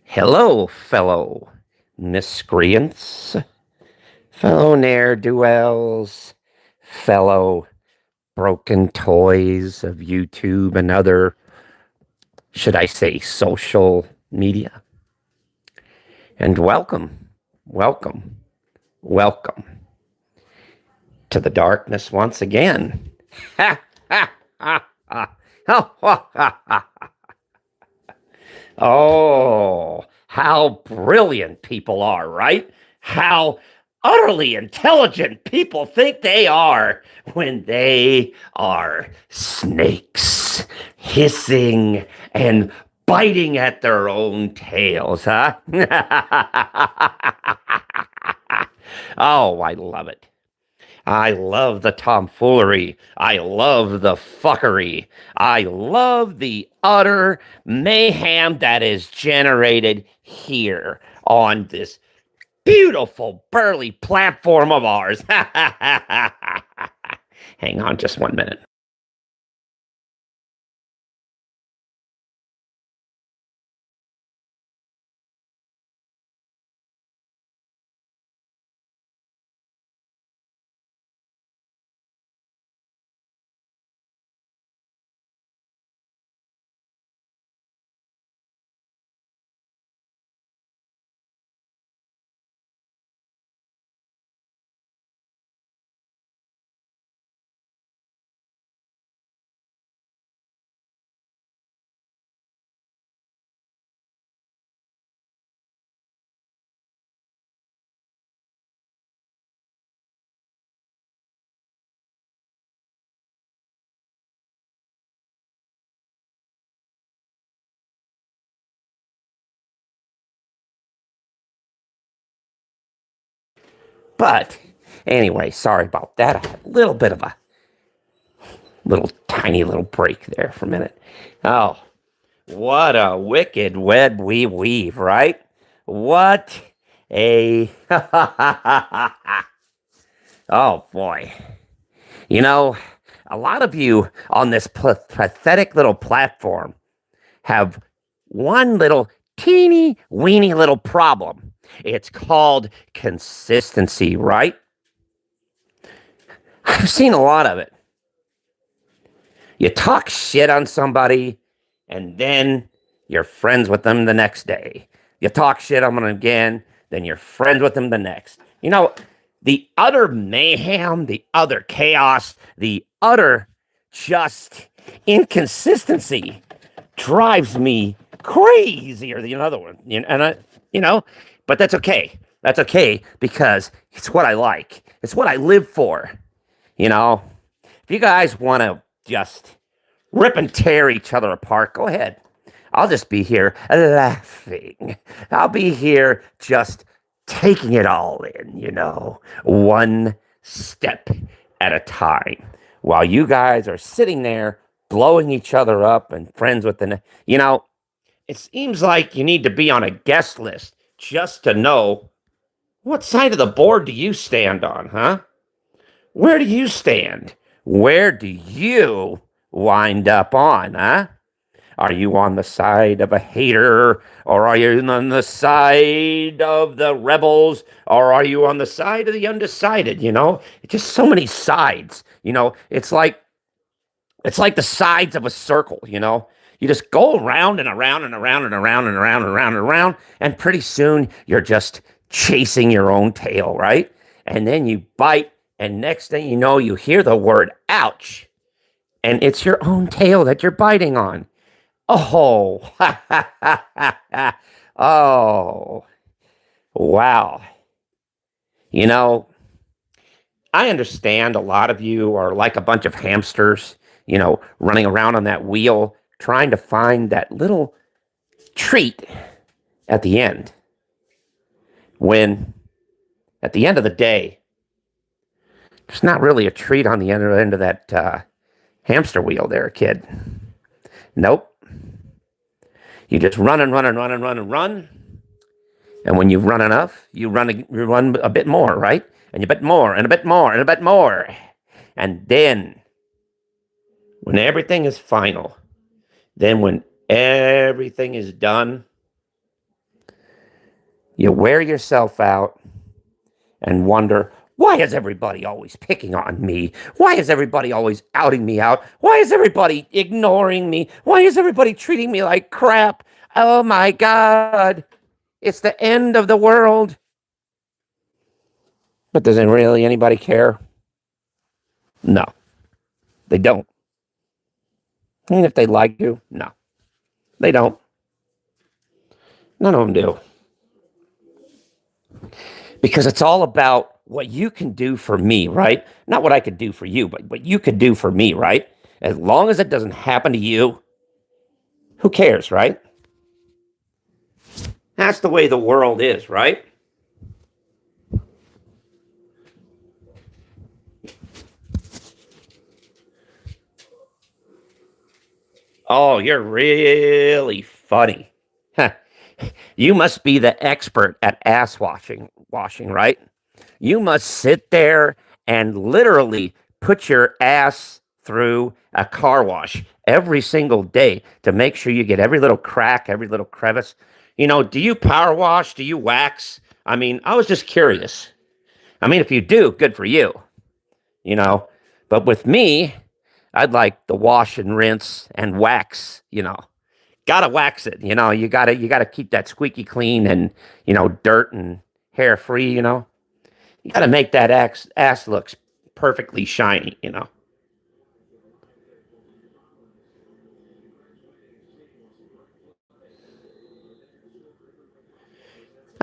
Hello, fellow miscreants, fellow ne'er-do-wells, fellow broken toys of YouTube and other, should I say, social media. And welcome, welcome to the darkness once again. Ha, ha, ha, ha. Oh, ha, ha, ha. Oh, how brilliant people are, right? How utterly intelligent people think they are when they are snakes, hissing and biting at their own tails, huh? Oh, I love it. I love the tomfoolery. I love the fuckery. I love the utter mayhem that is generated here on this beautiful, burly platform of ours. Hang on just 1 minute. But anyway, sorry about that. I had a little bit of a little tiny little break there for a minute. Oh, what a wicked web we weave, right? What a. Oh, boy. You know, a lot of you on this pathetic little platform have one little teeny weeny little problem. It's called consistency, right? I've seen a lot of it. You talk shit on somebody, and then you're friends with them the next day. You talk shit on them again, then you're friends with them the next. You know, the utter mayhem, the utter chaos, the utter just inconsistency drives me crazier than another one. But that's okay. That's okay because it's what I like. It's what I live for. You know, if you guys want to just rip and tear each other apart, go ahead. I'll just be here laughing. I'll be here just taking it all in, one step at a time. While you guys are sitting there blowing each other up and friends with it seems like you need to be on a guest list just to know what side of the board do you stand on, huh? Where do you stand? Where do you wind up on, huh? Are you on the side of a hater? Or are you on the side of the rebels? Or are you on the side of the undecided? It's just so many sides. It's like the sides of a circle, You just go around and around and around and around and around and around and around, and pretty soon you're just chasing your own tail, right? And then you bite, and next thing you know, you hear the word ouch, and it's your own tail that you're biting on. Oh, ha, ha, ha, ha, ha. Oh, wow. You know, I understand a lot of you are like a bunch of hamsters, running around on that wheel, trying to find that little treat at the end. When at the end of the day, there's not really a treat on the end of that hamster wheel there, kid. Nope. You just run and run and run and run and run. And when you've run enough, you run a bit more, right? And a bit more and a bit more and a bit more. And then, when everything is final, then when everything is done, You wear yourself out and wonder, why is everybody always picking on me? Why is everybody always outing me out? Why is everybody ignoring me? Why is everybody treating me like crap? Oh my God, it's the end of the world. But doesn't really anybody care? No, they don't. And if they like you, no, they don't. None of them do. Because it's all about what you can do for me, right? Not what I could do for you, but what you could do for me, right? As long as it doesn't happen to you, who cares, right? That's the way the world is, right? Oh, you're really funny. Huh. You must be the expert at ass washing, right? You must sit there and literally put your ass through a car wash every single day to make sure you get every little crack, every little crevice. Do you power wash? Do you wax? I mean, I was just curious. I mean, if you do, good for you, you know. But with me, I'd like the wash and rinse and wax. Gotta wax it, you gotta keep that squeaky clean and dirt and hair free. You gotta make that ass looks perfectly shiny.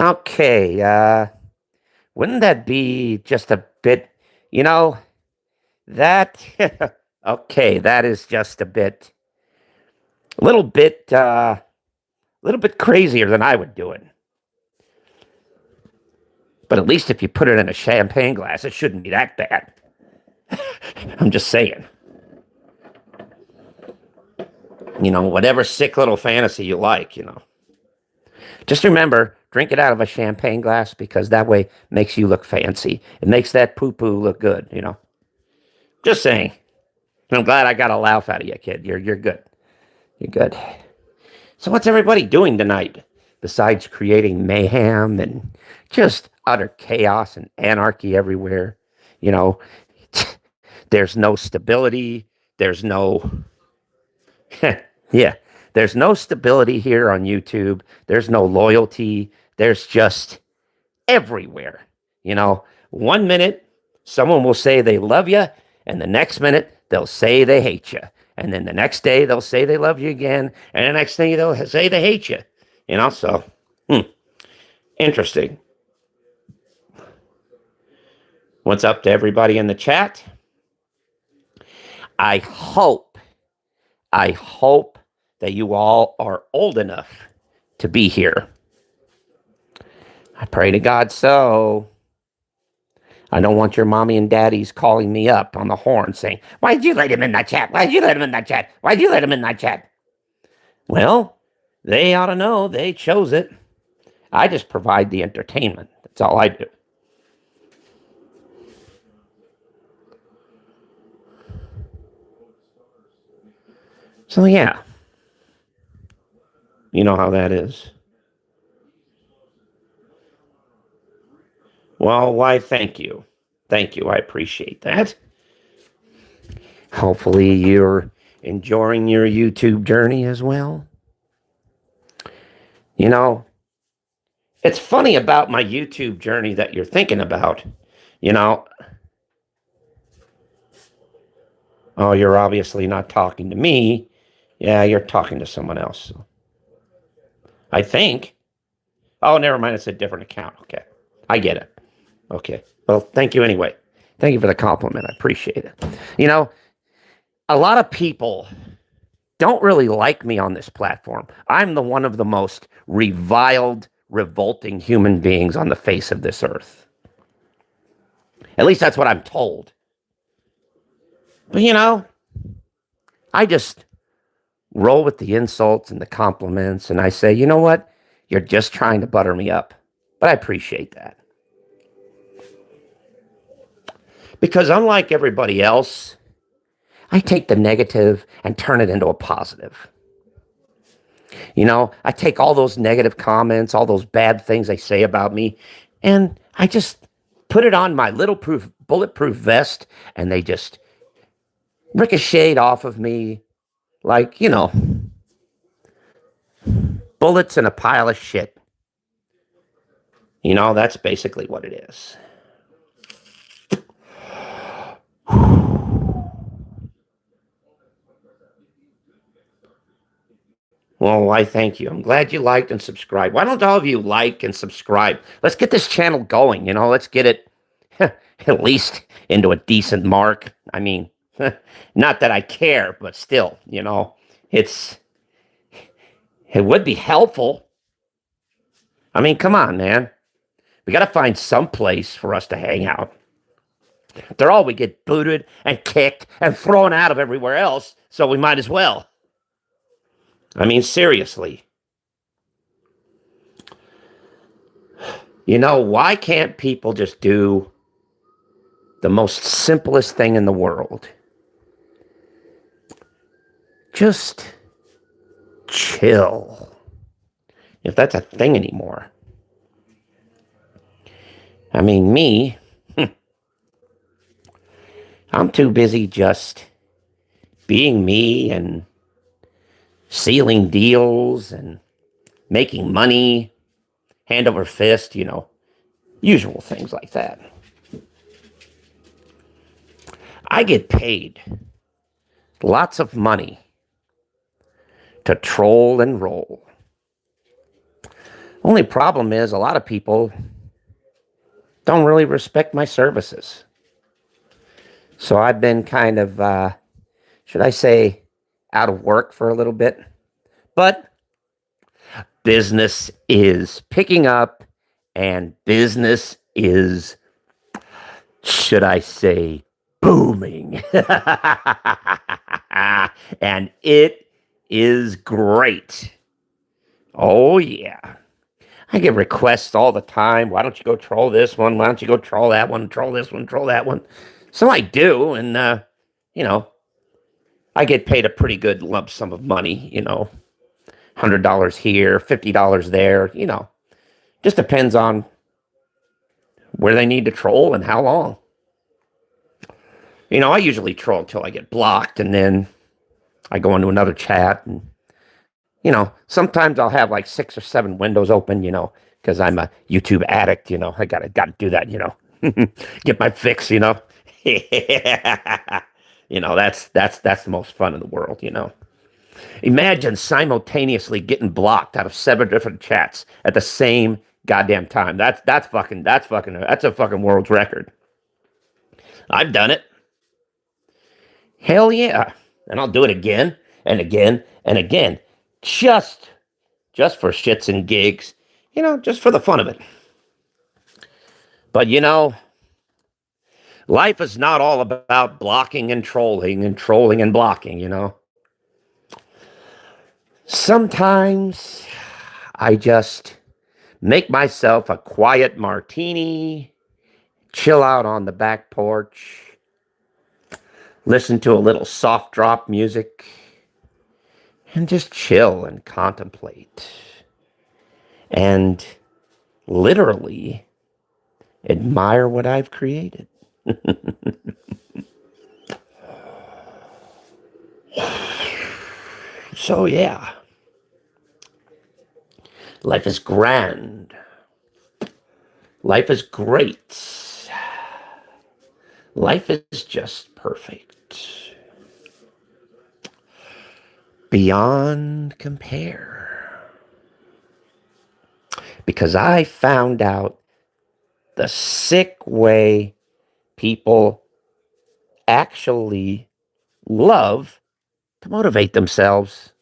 Okay, wouldn't that be just a bit, you know, that okay, that is just a little bit crazier than I would do it. But at least if you put it in a champagne glass, it shouldn't be that bad. I'm just saying. Whatever sick little fantasy you like. Just remember, drink it out of a champagne glass because that way makes you look fancy. It makes that poo poo look good. Just saying. And I'm glad I got a laugh out of you, kid. You're good. You're good. So what's everybody doing tonight besides creating mayhem and just utter chaos and anarchy everywhere? You know, there's no stability. There's no yeah, there's no stability here on YouTube. There's no loyalty. There's just everywhere. 1 minute someone will say they love you, and the next minute they'll say they hate you. And then the next day they'll say they love you again, and the next thing they'll say they hate you. So interesting. What's up to everybody in the chat? I hope, I hope that you all are old enough to be here. I pray to God so. I don't want your mommy and daddies calling me up on the horn saying, why'd you let him in that chat? Why'd you let him in that chat? Why'd you let him in that chat? Well, they ought to know they chose it. I just provide the entertainment. That's all I do. So yeah, you know how that is. Well, why, thank you. Thank you. I appreciate that. Hopefully you're enjoying your YouTube journey as well. It's funny about my YouTube journey that you're thinking about. Oh, you're obviously not talking to me. Yeah, you're talking to someone else. I think. Oh, never mind. It's a different account. Okay. I get it. Okay. Well, thank you anyway. Thank you for the compliment. I appreciate it. A lot of people don't really like me on this platform. I'm one of the most reviled, revolting human beings on the face of this earth. At least that's what I'm told. But I just roll with the insults and the compliments, and I say, you know what? You're just trying to butter me up. But I appreciate that. Because unlike everybody else, I take the negative and turn it into a positive. I take all those negative comments, all those bad things they say about me, and I just put it on my little bulletproof vest, and they just ricocheted off of me like, bullets in a pile of shit. That's basically what it is. Well, why, thank you. I'm glad you liked and subscribed. Why don't all of you like and subscribe? Let's get this channel going, let's get it at least into a decent mark. I mean, not that I care, but still, it would be helpful. I mean, come on, man. We got to find some place for us to hang out. After all, we get booted and kicked and thrown out of everywhere else, so we might as well. I mean, seriously. Why can't people just do the most simplest thing in the world? Just chill. If that's a thing anymore. I mean, me, I'm too busy just being me and sealing deals and making money, hand over fist, usual things like that. I get paid lots of money to troll and roll. Only problem is a lot of people don't really respect my services. So I've been kind of, should I say, out of work for a little bit. But business is picking up, and business is, should I say, booming. And it is great. Oh, yeah. I get requests all the time. Why don't you go troll this one? Why don't you go troll that one? Troll this one, troll that one. So I do, and, I get paid a pretty good lump sum of money, $100 here, $50 there, Just depends on where they need to troll and how long. I usually troll until I get blocked, and then I go into another chat, and sometimes I'll have like 6 or 7 windows open, because I'm a YouTube addict, I gotta do that, get my fix, that's the most fun in the world, Imagine simultaneously getting blocked out of 7 different chats at the same goddamn time. That's a fucking world's record. I've done it. Hell yeah. And I'll do it again and again and again. Just for shits and gigs, just for the fun of it. But life is not all about blocking and trolling and blocking, Sometimes I just make myself a quiet martini, chill out on the back porch, listen to a little soft drop music, and just chill and contemplate. And literally admire what I've created. So yeah. Life is grand. Life is great. Life is just perfect. Beyond compare. Because I found out the sick way people actually love to motivate themselves.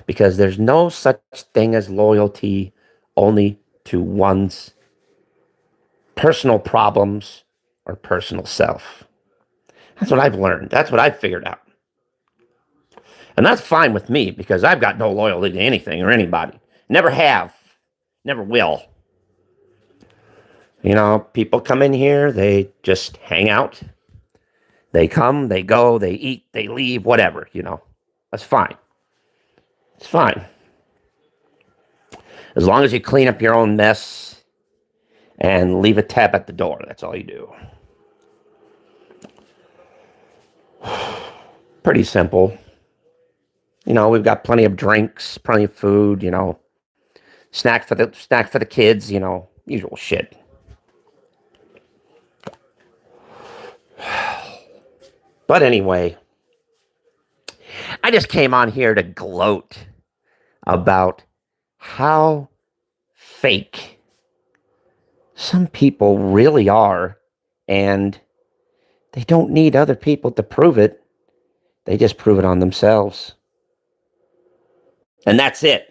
Because there's no such thing as loyalty only to one's personal problems or personal self. That's what I've learned. That's what I've figured out. And that's fine with me because I've got no loyalty to anything or anybody. Never have. Never will. People come in here, they just hang out. They come, they go, they eat, they leave, whatever, That's fine. It's fine. As long as you clean up your own mess and leave a tap at the door, that's all you do. Pretty simple. We've got plenty of drinks, plenty of food, snack for the kids, usual shit. But anyway, I just came on here to gloat about how fake some people really are, and they don't need other people to prove it. They just prove it on themselves. And that's it.